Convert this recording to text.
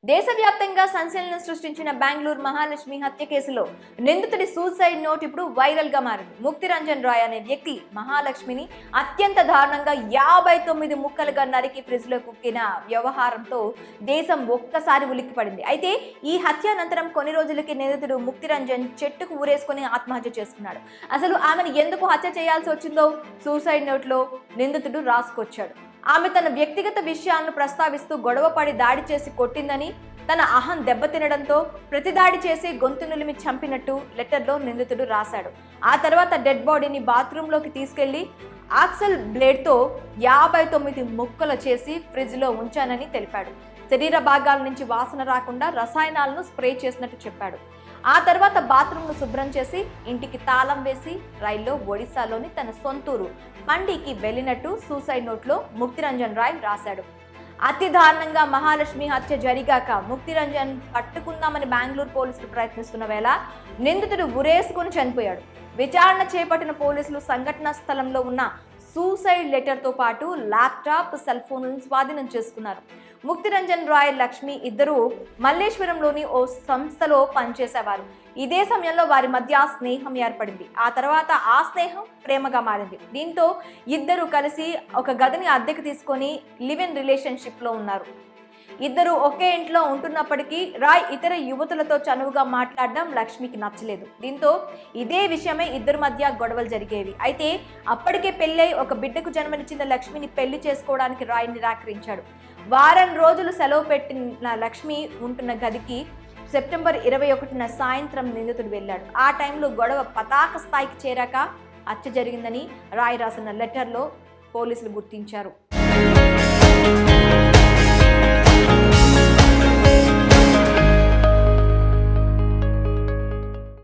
దేశవ్యాప్తంగా సంచలనం సృష్టించిన బెంగళూరు మహాలక్ష్మి హత్య కేసులో నిందితుడి సూసైడ్ నోట్ ఇప్పుడు వైరల్ గా మారింది. ముక్తిరంజన్ రాయ్ అనే వ్యక్తి మహాలక్ష్మిని అత్యంత దారుణంగా 59 ముక్కలుగా నరికి ఫ్రిడ్జ్ లో కుక్కిన వ్యవహారంతో దేశం ఒక్కసారి ఉలిక్కిపడింది. అయితే ఈ హత్య అనంతరం కొన్ని రోజులకి నిందితుడు ముక్తిరంజన్ చెట్టుకు ఊరేసుకుని ఆత్మహత్య చేసుకున్నాడు. అసలు ఆమెను ఎందుకు హత్య చేయాల్సి వచ్చిందో సూసైడ్ నోట్ లో నిందితుడు రాసుకొచ్చాడు. ఆమె తన వ్యక్తిగత విషయాలను ప్రస్తావిస్తూ గొడవపడి దాడి చేసి కొట్టిందని, తన అహం దెబ్బతినడంతో ప్రతిదాడి చేసి గొంతు నులిమి చంపినట్టు లెటర్లో నిందితుడు రాశాడు. ఆ తర్వాత డెడ్ బాడీని బాత్రూంలోకి తీసుకెళ్లి ఆక్సల్ బ్లేడ్తో 59 ముక్కలు చేసి ఫ్రిడ్జ్లో ఉంచానని తెలిపాడు. శరీర భాగాల నుంచి వాసన రాకుండా రసాయనాలను స్ప్రే చేసినట్టు చెప్పాడు. ఆ తర్వాత బాత్రూంను శుభ్రం చేసి ఇంటికి తాళం వేసి రైల్లో ఒడిశాలోని తన సొంతూరు మండికి వెళ్ళినట్టు సూసైడ్ నోట్లో ముక్తిరంజన్ రాయ్ రాశాడు. అతి దారుణంగా మహాలక్ష్మి హత్య జరిగాక ముక్తిరంజన్ పట్టుకుందామని బెంగళూరు పోలీసులు ప్రయత్నిస్తున్న వేళ నిందితుడు ఉరేసుకుని చనిపోయాడు. విచారణ చేపట్టిన పోలీసులు సంఘటనా స్థలంలో ఉన్న సూసైడ్ లెటర్తో పాటు ల్యాప్టాప్, సెల్ ఫోన్లను స్వాధీనం చేసుకున్నారు. ముక్తిరంజన్ రాయ్, లక్ష్మి ఇద్దరూ మల్లేశ్వరంలోని ఓ సంస్థలో పనిచేసేవారు. ఇదే సమయంలో వారి మధ్య స్నేహం ఏర్పడింది. ఆ తర్వాత ఆ స్నేహం ప్రేమగా మారింది. దీంతో ఇద్దరు కలిసి ఒక గదిని అద్దెకు తీసుకొని లివ్ ఇన్ రిలేషన్షిప్ లో ఉన్నారు. ఇద్దరు ఒకే ఇంట్లో ఉంటున్నప్పటికీ రాయ్ ఇతర యువతులతో చనువుగా మాట్లాడడం లక్ష్మికి నచ్చలేదు. దీంతో ఇదే విషయమై ఇద్దరి మధ్య గొడవలు జరిగేవి. అయితే అప్పటికే పెళ్ళై ఒక బిడ్డకు జన్మనిచ్చిన లక్ష్మిని పెళ్లి చేసుకోవడానికి రాయ్ నిరాకరించాడు. వారం రోజులు సెలవు పెట్టిన లక్ష్మి ఉంటున్న గదికి సెప్టెంబర్ 21న సాయంత్రం నిందితుడు వెళ్ళాడు. ఆ టైంలో గొడవ పతాక స్థాయికి చేరాక హత్య జరిగిందని రాయ్ రాసిన లెటర్లో పోలీసులు గుర్తించారు.